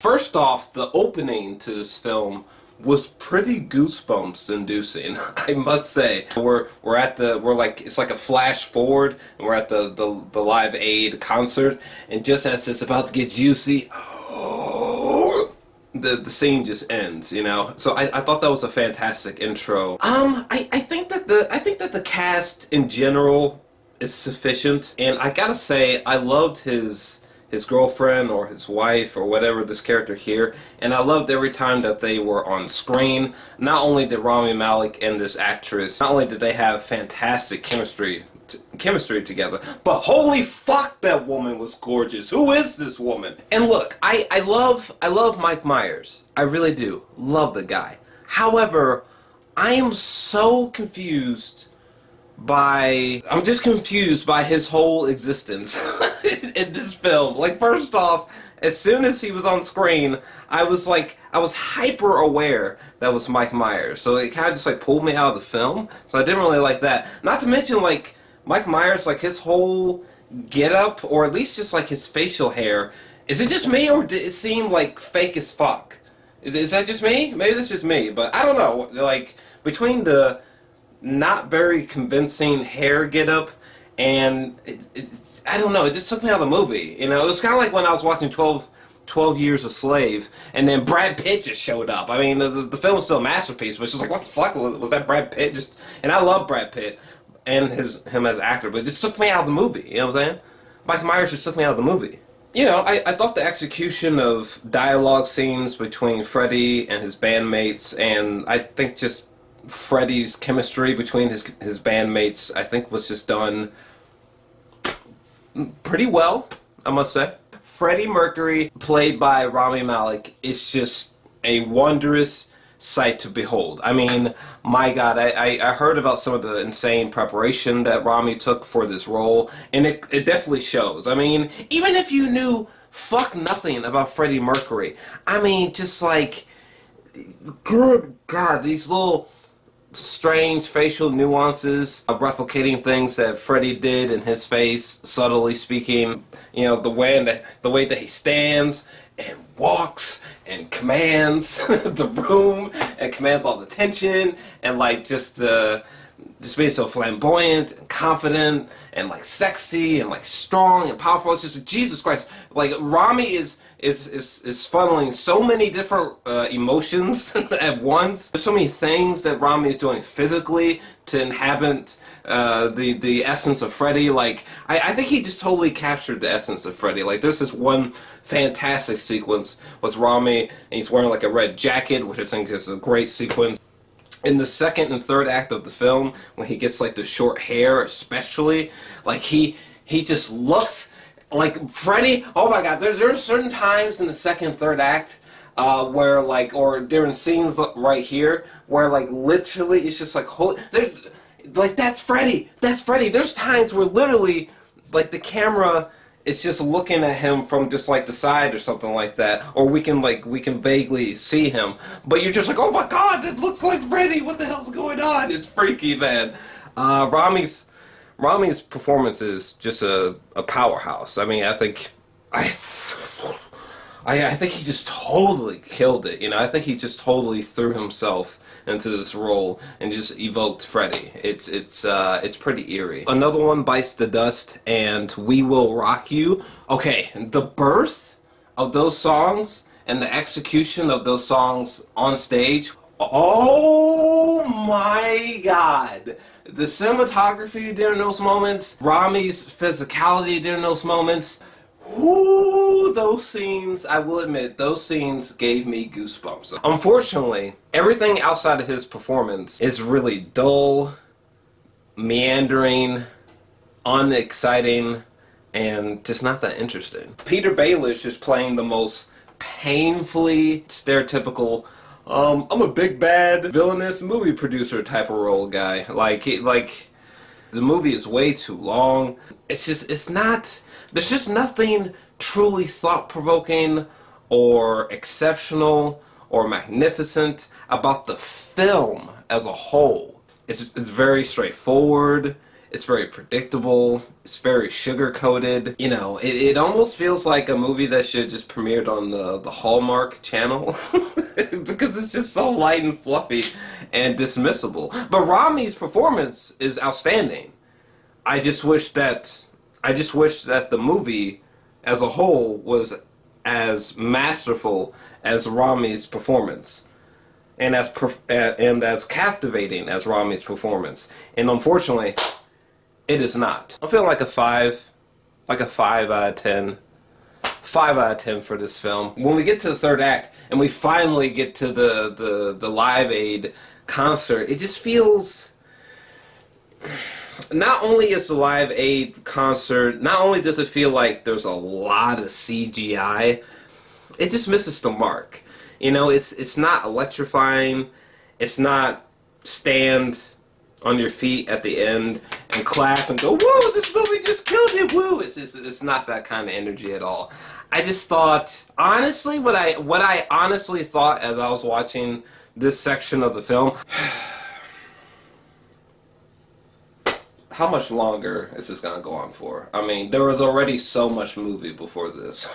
First off, the opening to this film was pretty goosebumps inducing, I must say. We're like, it's like a flash forward, and we're at the Live Aid concert, and just as it's about to get juicy, the scene just ends, you know. So I thought that was a fantastic intro. I think that the cast in general is sufficient, and I gotta say I loved his girlfriend or his wife or whatever, this character here, and I loved every time that they were on screen. Not only did Rami Malek and this actress, not only did they have fantastic chemistry together, but holy fuck, that woman was gorgeous. Who is this woman? And look, I love Mike Myers. I really do love the guy. However, I am so confused by his whole existence in this film. Like, first off, as soon as he was on screen, I was hyper aware that was Mike Myers. So it kind of just like pulled me out of the film. So I didn't really like that. Not to mention, like, Mike Myers, like his whole getup, or at least just like his facial hair. Is it just me, or did it seem like fake as fuck? Is that just me? Maybe that's just me, but I don't know. Like, between the not very convincing hair getup and I don't know, it just took me out of the movie. You know, it was kind of like when I was watching 12 Years a Slave, and then Brad Pitt just showed up. I mean, the film was still a masterpiece, but it's just like, what the fuck was that Brad Pitt? Just, and I love Brad Pitt and him as an actor, but it just took me out of the movie. You know what I'm saying? Mike Myers just took me out of the movie. You know, I thought the execution of dialogue scenes between Freddie and his bandmates, and I think just Freddie's chemistry between his bandmates, I think, was just done pretty well, I must say. Freddie Mercury, played by Rami Malek, is just a wondrous sight to behold. I mean, my God, I heard about some of the insane preparation that Rami took for this role, and it definitely shows. I mean, even if you knew fuck nothing about Freddie Mercury, I mean, just like, good God, these little strange facial nuances of replicating things that Freddie did in his face, subtly speaking. You know, the way that he stands and walks and commands the room and commands all the tension, and like just being so flamboyant and confident and like sexy and like strong and powerful. It's just, Jesus Christ, like Rami is funneling so many different emotions at once. There's so many things that Rami is doing physically to inhabit the essence of Freddie. Like, I think he just totally captured the essence of Freddie. Like, there's this one fantastic sequence with Rami, and he's wearing like a red jacket, which I think is a great sequence. In the second and third act of the film, when he gets like the short hair especially, like he just looks like Freddie. Oh my God, there's certain times in the second and third act where like, or during scenes right here, where like literally it's just like, there's like, that's Freddie, that's Freddie. There's times where literally like the camera is just looking at him from just like the side or something like that, or we can vaguely see him, but you're just like, oh my God, it looks like Freddie, what the hell's going on? It's freaky, man. Rami's performance is just a powerhouse. I mean, I think he just totally killed it. You know, I think he just totally threw himself into this role and just evoked Freddie. It's pretty eerie. Another one bites the dust, and We Will Rock You. Okay, the birth of those songs and the execution of those songs on stage. Oh my God. The cinematography during those moments, Rami's physicality during those moments. Ooh, those scenes, I will admit, those scenes gave me goosebumps. Unfortunately, everything outside of his performance is really dull, meandering, unexciting, and just not that interesting. Peter Baelish is playing the most painfully stereotypical, I'm a big bad villainous movie producer type of role guy. Like the movie is way too long. There's just nothing truly thought-provoking or exceptional or magnificent about the film as a whole. It's very straightforward. It's very predictable. It's very sugar-coated. You know, it almost feels like a movie that should just premiered on the Hallmark channel. Because it's just so light and fluffy and dismissible. But Rami's performance is outstanding. I just wish that the movie as a whole was as masterful as Rami's performance. And as captivating as Rami's performance. And unfortunately, it is not. I'm feeling like a 5 out of 10. 5 out of 10 for this film. When we get to the third act and we finally get to the Live Aid concert, it just feels... Not only is the Live Aid concert, not only does it feel like there's a lot of CGI, it just misses the mark. You know, it's not electrifying. It's not stand on your feet at the end and clap and go, "Whoa, this movie just killed you, woo!" It's not that kind of energy at all. I just thought, honestly, what I honestly thought as I was watching this section of the film, how much longer is this gonna go on for? I mean, there was already so much movie before this.